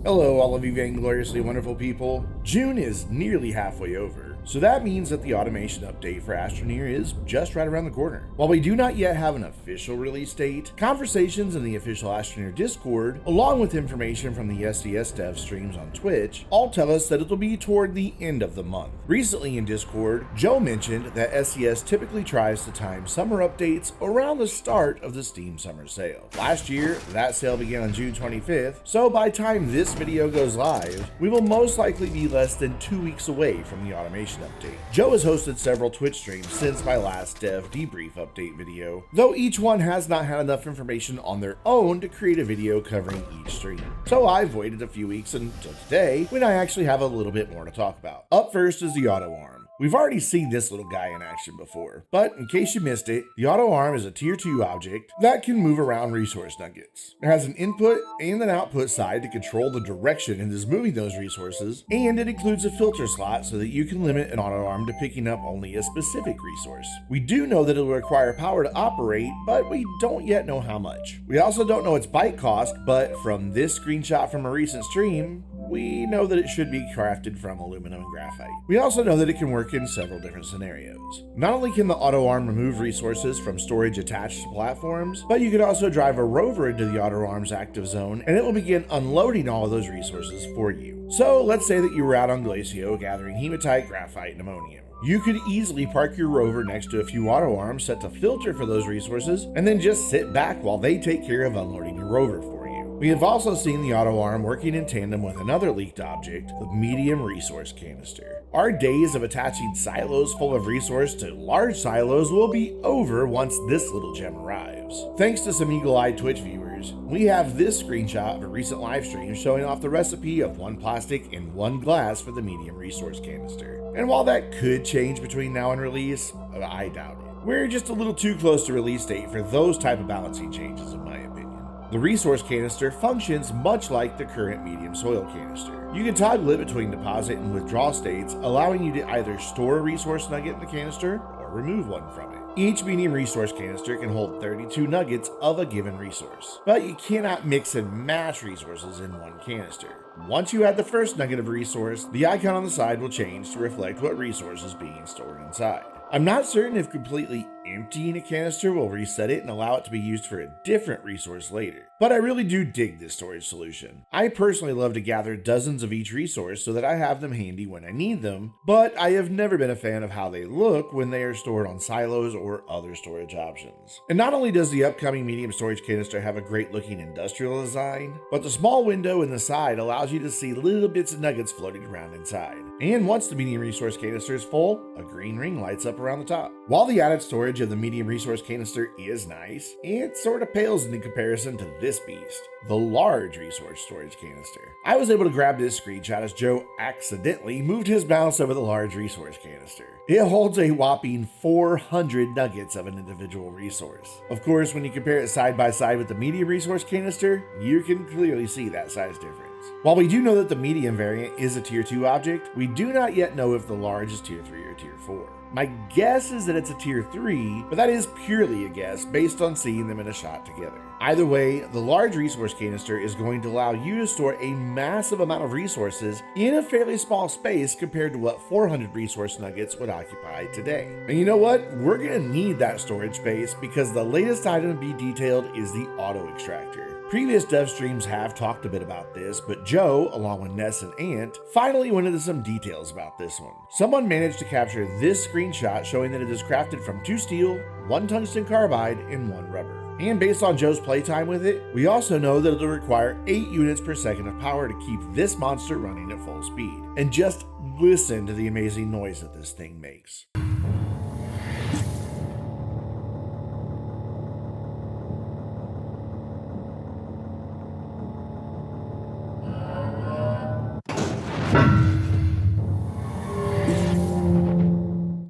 Hello, all of you vaingloriously wonderful people. June is nearly halfway over, so that means that the automation update for Astroneer is just right around the corner. While we do not yet have an official release date, conversations in the official Astroneer Discord, along with information from the SDS dev streams on Twitch, all tell us that it'll be toward the end of the month. Recently in Discord, Joe mentioned that SES typically tries to time summer updates around the start of the Steam Summer Sale. Last year, that sale began on June 25th, so by the time this video goes live, we will most likely be less than 2 weeks away from the automation update. Joe has hosted several Twitch streams since my last dev debrief update video, though each one has not had enough information on their own to create a video covering each stream. So I've waited a few weeks until today when I actually have a little bit more to talk about. Up first is the Autoarm. We've already seen this little guy in action before, but in case you missed it, the Autoarm is a tier 2 object that can move around resource nuggets. It has an input and an output side to control the direction it is moving those resources, and it includes a filter slot so that you can limit an Autoarm to picking up only a specific resource. We do know that it will require power to operate, but we don't yet know how much. We also don't know its byte cost, but from this screenshot from a recent stream, we know that it should be crafted from aluminum and graphite. We also know that it can work in several different scenarios. Not only can the Autoarm remove resources from storage attached to platforms, but you can also drive a rover into the Autoarm's active zone and it will begin unloading all of those resources for you. So let's say that you were out on Glacio gathering hematite, graphite, and ammonium. You could easily park your rover next to a few Autoarms set to filter for those resources and then just sit back while they take care of unloading your rover for you. We have also seen the Autoarm working in tandem with another leaked object, the medium resource canister. Our days of attaching silos full of resource to large silos will be over once this little gem arrives. Thanks to some eagle-eyed Twitch viewers, we have this screenshot of a recent live stream showing off the recipe of 1 plastic and 1 glass for the medium resource canister. And while that could change between now and release, I doubt it. We're just a little too close to release date for those type of balancing changes in my opinion. The resource canister functions much like the current medium soil canister. You can toggle it between deposit and withdrawal states, allowing you to either store a resource nugget in the canister or remove one from it. Each medium resource canister can hold 32 nuggets of a given resource, but you cannot mix and match resources in one canister. Once you add the first nugget of resource, the icon on the side will change to reflect what resource is being stored inside. I'm not certain if completely emptying a canister will reset it and allow it to be used for a different resource later, but I really do dig this storage solution. I personally love to gather dozens of each resource so that I have them handy when I need them, but I have never been a fan of how they look when they are stored on silos or other storage options. And not only does the upcoming medium storage canister have a great looking industrial design, but the small window in the side allows you to see little bits of nuggets floating around inside. And once the medium resource canister is full, a green ring lights up around the top. While the added storage of the medium resource canister is nice, it sort of pales in comparison to this beast, the large resource storage canister. I was able to grab this screenshot as Joe accidentally moved his mouse over the large resource canister. It holds a whopping 400 nuggets of an individual resource. Of course, when you compare it side by side with the medium resource canister, you can clearly see that size difference. While we do know that the medium variant is a tier 2 object, we do not yet know if the large is tier 3 or tier 4. My guess is that it's a tier 3, but that is purely a guess based on seeing them in a shot together. Either way, the large resource canister is going to allow you to store a massive amount of resources in a fairly small space compared to what 400 resource nuggets would occupy today. And you know what? We're going to need that storage space because the latest item to be detailed is the Auto Extractor. Previous dev streams have talked a bit about this, but Joe, along with Ness and Ant, finally went into some details about this one. Someone managed to capture this screenshot showing that it is crafted from 2 steel, 1 tungsten carbide, and 1 rubber. And based on Joe's playtime with it, we also know that it'll require 8 units per second of power to keep this monster running at full speed. And just listen to the amazing noise that this thing makes.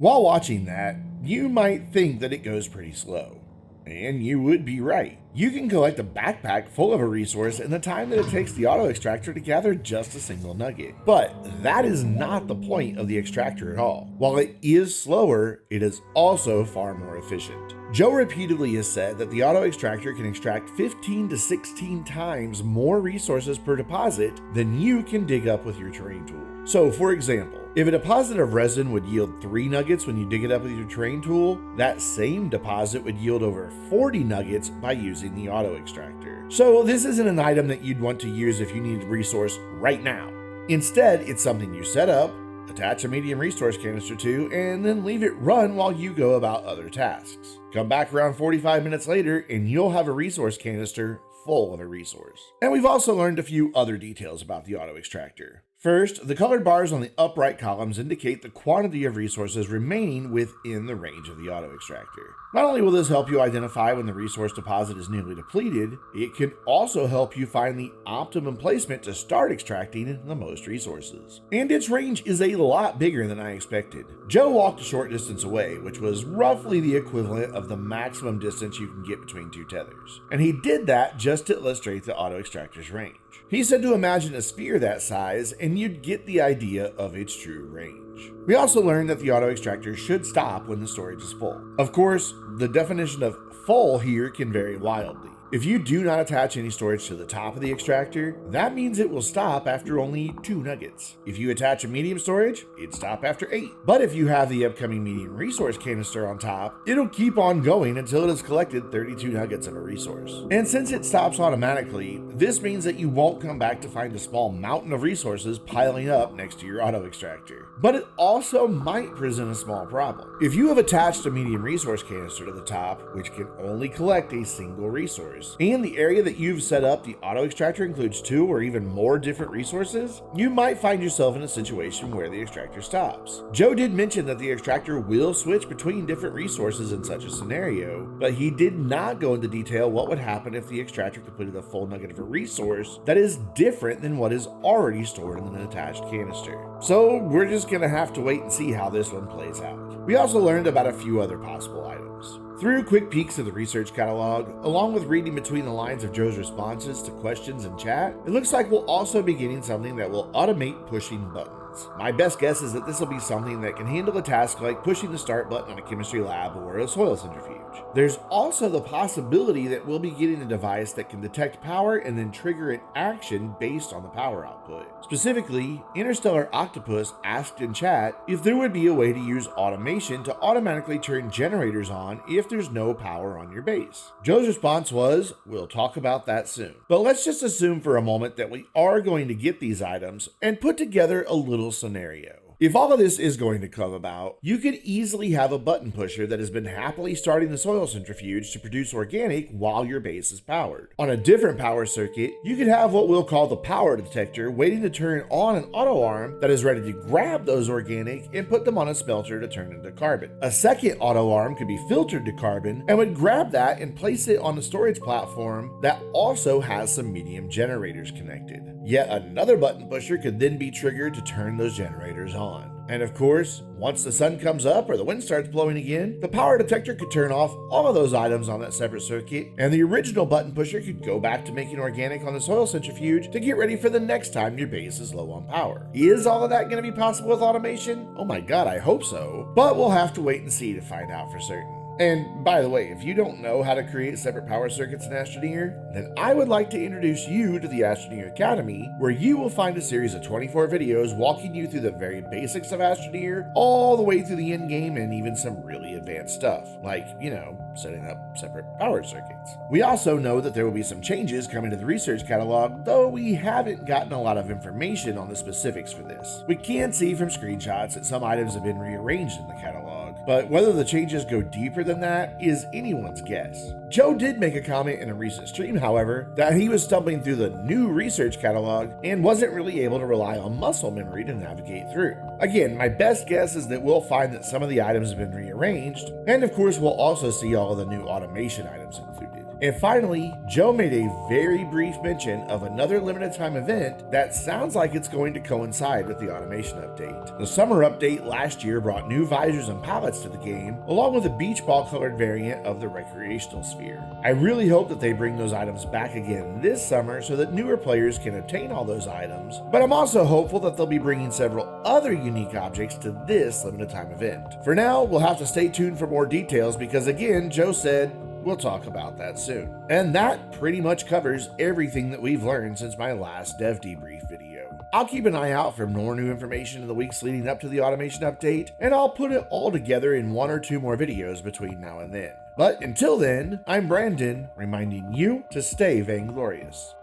While watching that, you might think that it goes pretty slow. And you would be right. You can collect a backpack full of a resource in the time that it takes the Auto Extractor to gather just a single nugget. But that is not the point of the extractor at all. While it is slower, it is also far more efficient. Joe repeatedly has said that the Auto Extractor can extract 15 to 16 times more resources per deposit than you can dig up with your terrain tool. So for example, if a deposit of resin would yield 3 nuggets when you dig it up with your terrain tool, that same deposit would yield over 40 nuggets by using the Auto Extractor. So this isn't an item that you'd want to use if you needed a resource right now. Instead, it's something you set up, attach a medium resource canister to, and then leave it run while you go about other tasks. Come back around 45 minutes later and you'll have a resource canister full of a resource. And we've also learned a few other details about the Auto Extractor. First, the colored bars on the upright columns indicate the quantity of resources remaining within the range of the Auto Extractor. Not only will this help you identify when the resource deposit is nearly depleted, it can also help you find the optimum placement to start extracting the most resources. And its range is a lot bigger than I expected. Joe walked a short distance away, which was roughly the equivalent of the maximum distance you can get between 2 tethers. And he did that just to illustrate the Auto Extractor's range. He said to imagine a sphere that size and you'd get the idea of its true range. We also learned that the Auto Extractor should stop when the storage is full. Of course, the definition of full here can vary wildly. If you do not attach any storage to the top of the extractor, that means it will stop after only 2 nuggets. If you attach a medium storage, it'd stop after 8. But if you have the upcoming medium resource canister on top, it'll keep on going until it has collected 32 nuggets of a resource. And since it stops automatically, this means that you won't come back to find a small mountain of resources piling up next to your Auto Extractor. But it also might present a small problem. If you have attached a medium resource canister to the top, which can only collect a single resource, and the area that you've set up the Auto Extractor includes 2 or even more different resources, you might find yourself in a situation where the extractor stops. Joe did mention that the extractor will switch between different resources in such a scenario, but he did not go into detail what would happen if the extractor completed a full nugget of a resource that is different than what is already stored in an attached canister. So we're just gonna have to wait and see how this one plays out. We also learned about a few other possible items. Through quick peeks of the research catalog, along with reading between the lines of Joe's responses to questions in chat, it looks like we'll also be getting something that will automate pushing buttons. My best guess is that this will be something that can handle a task like pushing the start button on a chemistry lab or a soil centrifuge. There's also the possibility that we'll be getting a device that can detect power and then trigger an action based on the power output. Specifically, Interstellar Octopus asked in chat if there would be a way to use automation to automatically turn generators on if there's no power on your base. Joe's response was, "We'll talk about that soon." But let's just assume for a moment that we are going to get these items and put together a little scenario. If all of this is going to come about, you could easily have a button pusher that has been happily starting the soil centrifuge to produce organic while your base is powered. On a different power circuit, you could have what we'll call the power detector waiting to turn on an Autoarm that is ready to grab those organic and put them on a smelter to turn into carbon. A second Autoarm could be filtered to carbon and would grab that and place it on a storage platform that also has some medium generators connected. Yet another button pusher could then be triggered to turn those generators on. And of course, once the sun comes up or the wind starts blowing again, the power detector could turn off all of those items on that separate circuit, and the original button pusher could go back to making organic on the soil centrifuge to get ready for the next time your base is low on power. Is all of that going to be possible with automation? Oh my god, I hope so. But we'll have to wait and see to find out for certain. And by the way, if you don't know how to create separate power circuits in Astroneer, then I would like to introduce you to the Astroneer Academy, where you will find a series of 24 videos walking you through the very basics of Astroneer, all the way through the end game and even some really advanced stuff, like, setting up separate power circuits. We also know that there will be some changes coming to the research catalog, though we haven't gotten a lot of information on the specifics for this. We can see from screenshots that some items have been rearranged in the catalog, but whether the changes go deeper than that is anyone's guess. Joe did make a comment in a recent stream, however, that he was stumbling through the new research catalog and wasn't really able to rely on muscle memory to navigate through. Again, my best guess is that we'll find that some of the items have been rearranged, and of course we'll also see all of the new automation items included. And finally, Joe made a very brief mention of another limited time event that sounds like it's going to coincide with the automation update. The summer update last year brought new visors and pallets to the game, along with a beach ball colored variant of the recreational sphere. I really hope that they bring those items back again this summer so that newer players can obtain all those items, but I'm also hopeful that they'll be bringing several other unique objects to this limited time event. For now, we'll have to stay tuned for more details because again, Joe said, we'll talk about that soon. And that pretty much covers everything that we've learned since my last dev debrief video. I'll keep an eye out for more new information in the weeks leading up to the automation update, and I'll put it all together in 1 or 2 more videos between now and then. But until then, I'm Brandon, reminding you to stay vainglorious.